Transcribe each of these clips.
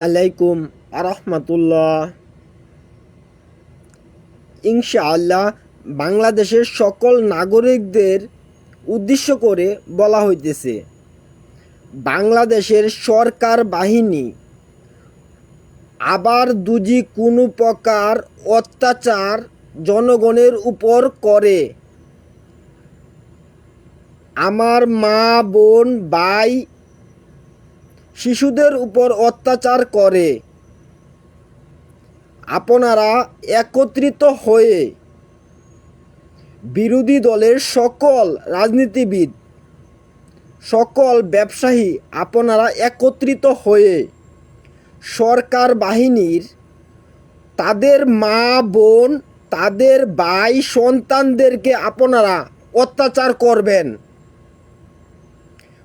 আলাইকুম আরহামাতুল্লাহ। ইনশাআল্লাহ বাংলাদেশের সকল নাগরিকদের উদ্দেশ্য করে বলা হইতেছে, বাংলাদেশের সরকার বাহিনী আবার দুজি কোনো প্রকার অত্যাচার জনগণের উপর করে, আমার মা বোন ভাই শিশুদের উপর অত্যাচার করে, আপনারা একত্রিত হয়ে বিরোধী দলের সকল রাজনীতিবিদ, সকল ব্যবসায়ী আপনারা একত্রিত হয়ে সরকার বাহিনীর তাদের মা বোন তাদের ভাই সন্তানদেরকে আপনারা অত্যাচার করবেন।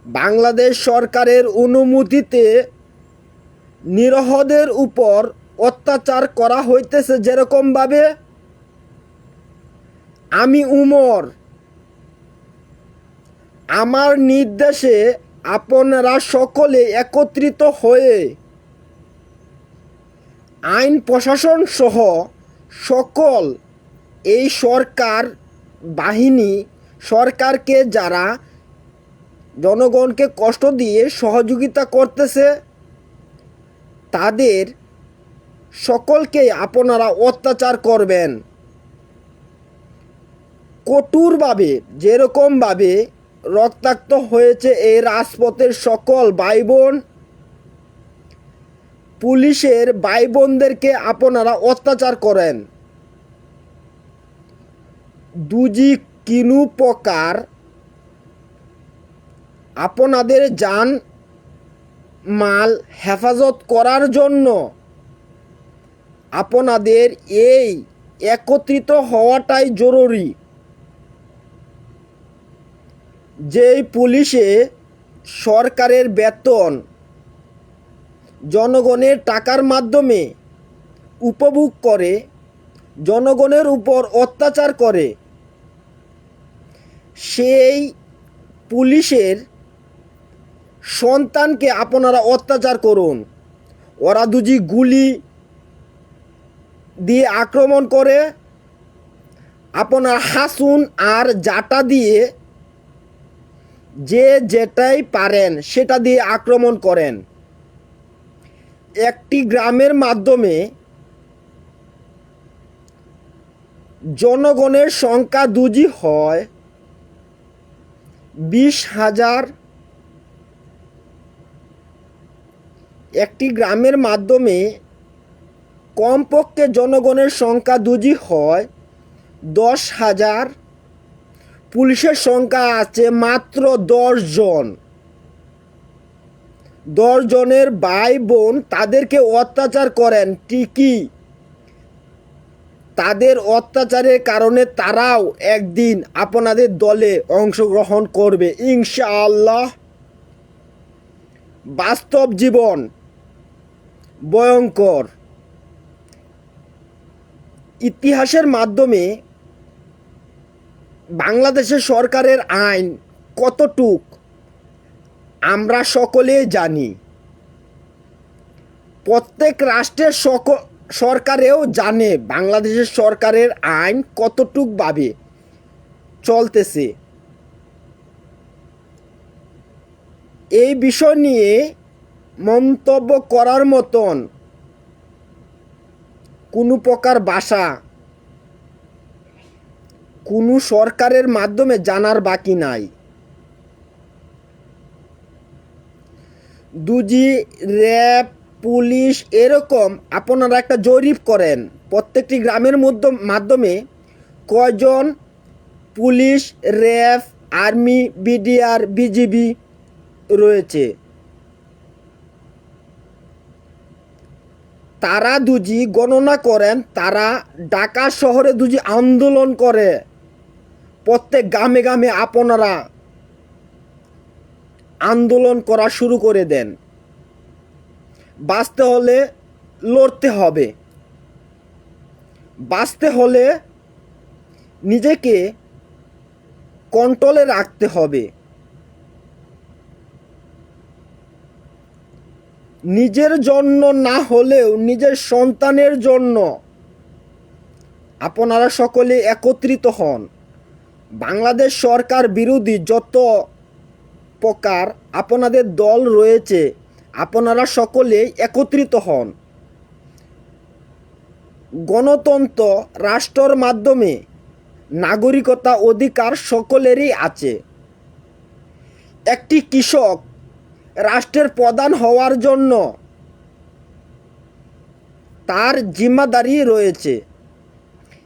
বাংলাদেশ সরকারের অনুমতিতে নিরীহদের উপর অত্যাচার করা হইতেছে, যেরকমভাবে আমি উমর আমার নির্দেশে আপনারা সকলে একত্রিত হয়ে আইন প্রশাসন সহ সকল এই সরকার বাহিনী সরকারকে যারা জনগণকে কষ্ট দিয়ে সহযোগিতা করতেছে তাদের সকলকে আপনারা অত্যাচার করবেন। কঠোরভাবে যেরকমভাবে রক্তাক্ত হয়েছে এই রাজপথের সকল ভাই বোন, পুলিশের ভাই বোনদেরকে আপনারা অত্যাচার করেন। দুজি কিনু প্রকার আপনাদের জান মাল হেফাজত করার জন্য আপনাদের এই একত্রিত হওয়াটাই জরুরি। যেই পুলিশে সরকারের বেতন জনগণের টাকার মাধ্যমে উপভোগ করে, জনগণের উপর অত্যাচার করে, সেই পুলিশের সন্তানকে আপনারা অত্যাচার করুন। ওরা দুজি গুলি দিয়ে আক্রমণ করে, আপনার হাসুন আর জাটা দিয়ে যে যেটাই পারেন সেটা দিয়ে আক্রমণ করেন। একটি গ্রামের মাধ্যমে জনগণের সংখ্যা দুজি হয় 20,000। একটি গ্রামের মাধ্যমে কমপক্ষে জনগণের সংখ্যা দুজি হয় 10,000, পুলিশের সংখ্যা আছে মাত্র 10 জন। 10 জনের ভাই বোন তাদেরকে অত্যাচার করেন ঠিকই, তাদের অত্যাচারের কারণে তারাও একদিন আপনাদের দলে অংশগ্রহণ করবে ইনশাআল্লাহ। বাস্তব জীবন ভয়ঙ্কর। ইতিহাসের মাধ্যমে বাংলাদেশের সরকারের আইন কতটুক আমরা সকলেই জানি, প্রত্যেক রাষ্ট্রের সরকারেও জানে বাংলাদেশের সরকারের আইন কতটুকভাবে চলতেছে। এই বিষয় নিয়ে মন্তব্য করার মতন কোনো প্রকার ভাষা কোনো সরকারের মাধ্যমে জানার বাকি নাই। দুজি র্যাব পুলিশ এরকম আপনারা একটা জরিপ করেন, প্রত্যেকটি গ্রামের মাধ্যমে কয়জন police RAB army BDR BGB রয়েছে। তারা দুজি গণনা করেন, তারা ঢাকা শহরে দুজি আন্দোলন করে, প্রত্যেক গ্রামে গ্রামে আপনারা আন্দোলন করা শুরু করে দেন। বাঁচতে হলে লড়তে হবে, বাঁচতে হলে নিজেকে কন্ট্রোলে রাখতে হবে। নিজের জন্য না হলেও নিজের সন্তানের জন্য আপনারা সকলে একত্রিত হন। বাংলাদেশ সরকার বিরোধী যত প্রকার আপনাদের দল রয়েছে, আপনারা সকলে একত্রিত হন। গণতন্ত্র রাষ্ট্রের মাধ্যমে নাগরিকতা অধিকার সকলেরই আছে। একটি কৃষক রাষ্ট্রের প্রধান হওয়ার জন্য তার জিম্মাদারি রয়েছে।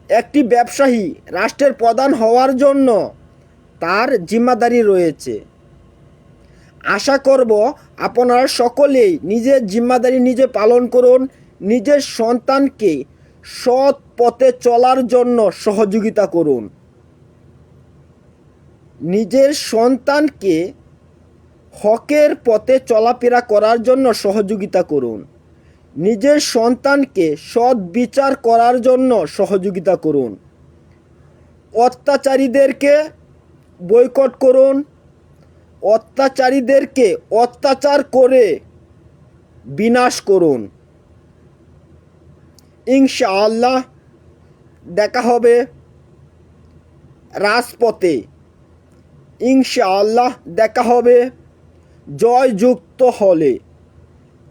একটি ব্যবসায়ী রাষ্ট্রের প্রধান হওয়ার জন্য তার জিম্মাদারি রয়েছে। আশা করব আপনারা সকলেই নিজের জিম্মাদারি নিজে পালন করুন, নিজের সন্তানকে সৎ পথে চলার জন্য সহযোগিতা করুন। নিজের সন্তানকে হকের পথে চলাফেরা করার জন্য সহযোগিতা করুন। নিজের সন্তানকে সৎ বিচার করার জন্য সহযোগিতা করুন। অত্যাচারীদেরকে বয়কট করুন। অত্যাচারীদেরকে অত্যাচার করে বিনাশ করুন। ইনশাআল্লাহ দেখা হবে রাজপথে। ইনশাআল্লাহ দেখা হবে জয়যুক্ত হলে।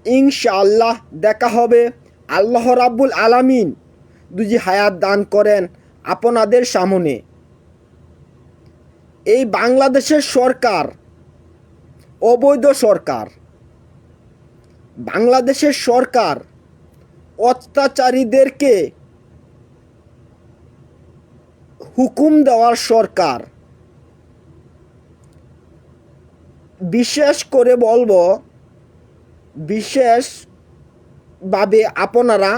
ইনশাআল্লাহ দেখা হবে। আল্লাহ রাব্বুল আলামিন দুজি হায়াত দান করেন আপনাদের সামনে। এই বাংলাদেশের সরকার অবৈধ সরকার। বাংলাদেশের সরকার অত্যাচারীদেরকে হুকুম দেওয়ার সরকার। বিশেষ করে বলবো, বিশেষভাবে আপনারা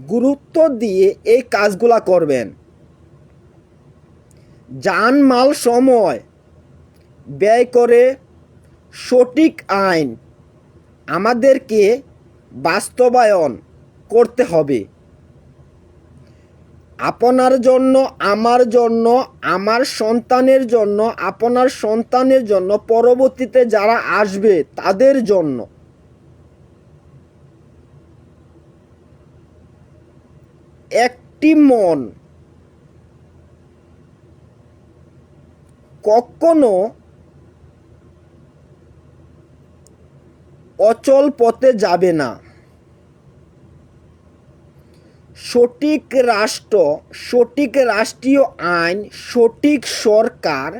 গুরুত্ব দিয়ে এই কাজগুলা করবেন। জানমাল সময় ব্যয় করে সঠিক আইন আমাদেরকে বাস্তবায়ন করতে হবে। আপনার জন্য, আমার জন্য, আমার সন্তানের জন্য, আপনার সন্তানের জন্য, পরবর্তীতে যারা আসবে তাদের জন্য। একটি মন কখনো অচল পথে যাবে না। সঠিক রাষ্ট্র, সঠিক রাষ্ট্রীয় আইন, সঠিক সরকার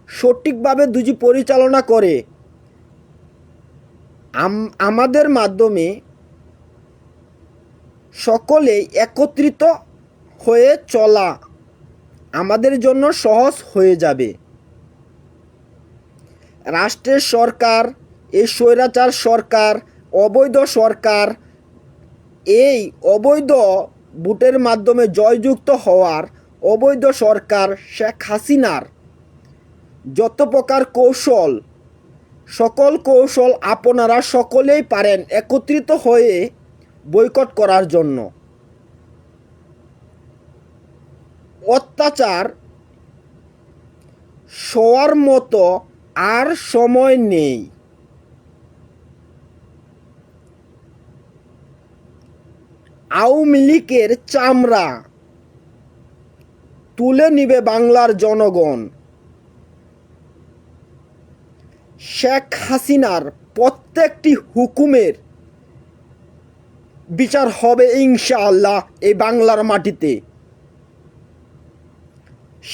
সঠিকভাবে দুজি পরিচালনা করে আমাদের মাধ্যমে সকলেই একত্রিত হয়ে চলা আমাদের জন্য সহজ হয়ে যাবে। রাষ্ট্রের সরকার, এই স্বৈরাচার সরকার, অবৈধ সরকার, এই অবৈধ ভোটের মাধ্যমে জয়যুক্ত হওয়ার অবৈধ সরকার শেখ হাসিনার যত প্রকার কৌশল, সকল কৌশল আপনারা সকলেই পারেন একত্রিত হয়ে বয়কট করার জন্য। অত্যাচার সওয়ার মতো আর সময় নেই। আওয়ামী লীগের চামড়া তুলে নিবে বাংলার জনগণ। শেখ হাসিনার প্রত্যেকটি হুকুমের বিচার হবে ইনশাআল্লাহ এই বাংলার মাটিতে।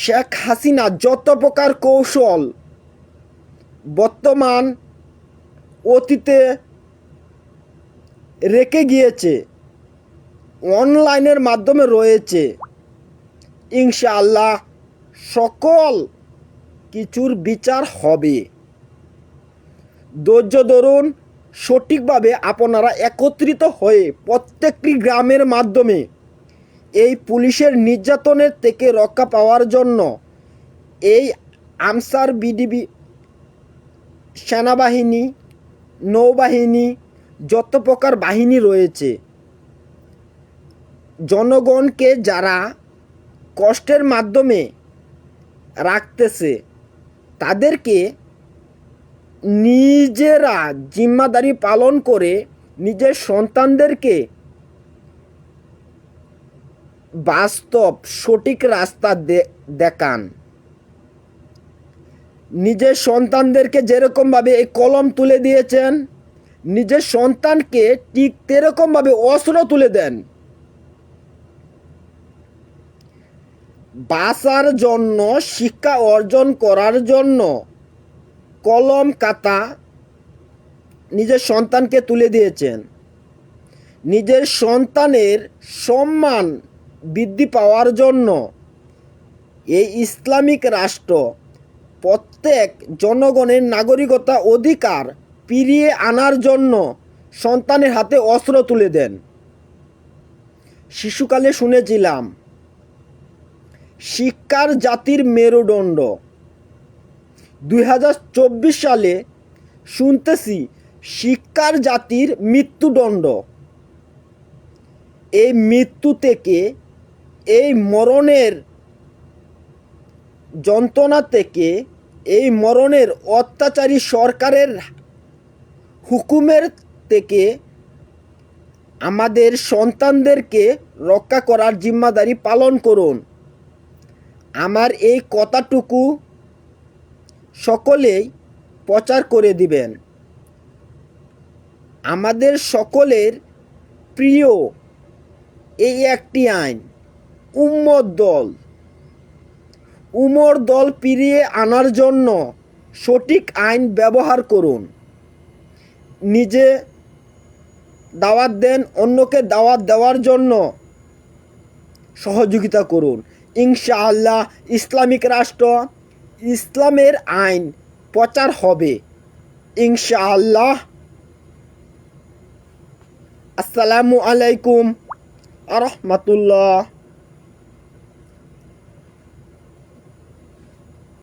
শেখ হাসিনা যত প্রকার কৌশল বর্তমান অতীতে রেখে গিয়েছে, অনলাইনের মাধ্যমে রয়েছে, ইনশাআল্লাহ সকল কিছুর বিচার হবে। ধৈর্য ধরুন। সঠিকভাবে আপনারা একত্রিত হয়ে প্রত্যেকটি গ্রামের মাধ্যমে এই পুলিশের নির্যাতনের থেকে রক্ষা পাওয়ার জন্য এই আনসার বিডিবি সেনাবাহিনী, নৌবাহিনী, যত প্রকার বাহিনী রয়েছে, জনগণকে যারা কষ্টের মাধ্যমে রাখতেছে তাদেরকে নিজেরা জিম্মাদারি পালন করে নিজের সন্তানদেরকে বাস্তব সঠিক রাস্তা দেখান। নিজের সন্তানদেরকে যেরকমভাবে এই কলম তুলে দিয়েছেন, নিজের সন্তানকে ঠিক তেরকমভাবে অস্ত্র তুলে দেন। বাঁচার জন্য, শিক্ষা অর্জন করার জন্য কলম খাতা নিজের সন্তানকে তুলে দিয়েছেন। নিজের সন্তানের সম্মান বৃদ্ধি পাওয়ার জন্য এই ইসলামিক রাষ্ট্র প্রত্যেক জনগণের নাগরিকতা অধিকার ফিরিয়ে আনার জন্য সন্তানের হাতে অস্ত্র তুলে দেন। শিশুকালে শুনেছিলাম শিক্ষার জাতির মেরুদণ্ড। 2024 সালে শুনতেছি শিক্ষার জাতির মৃত্যুদণ্ড। এই মৃত্যু থেকে, এই মরণের যন্ত্রণা থেকে, এই মরণের অত্যাচারী সরকারের হুকুমের থেকে আমাদের সন্তানদেরকে রক্ষা করার জিম্মাদারি পালন করুন। আমার এই কথাটুকু সকলেই প্রচার করে দিবেন। আমাদের সকলের প্রিয় এই একটি আইন, উমর দল ফিরিয়ে আনার জন্য সঠিক আইন ব্যবহার করুন। নিজে দাওয়াত দেন, অন্যকে দাওয়াত দেওয়ার জন্য সহযোগিতা করুন। ইনশাআল্লাহ ইসলামিক রাষ্ট্র, ইসলামের আইন প্রচার হবে ইনশাআল্লাহ। আসসালামু আলাইকুম আ রহমাতুল্লাহ।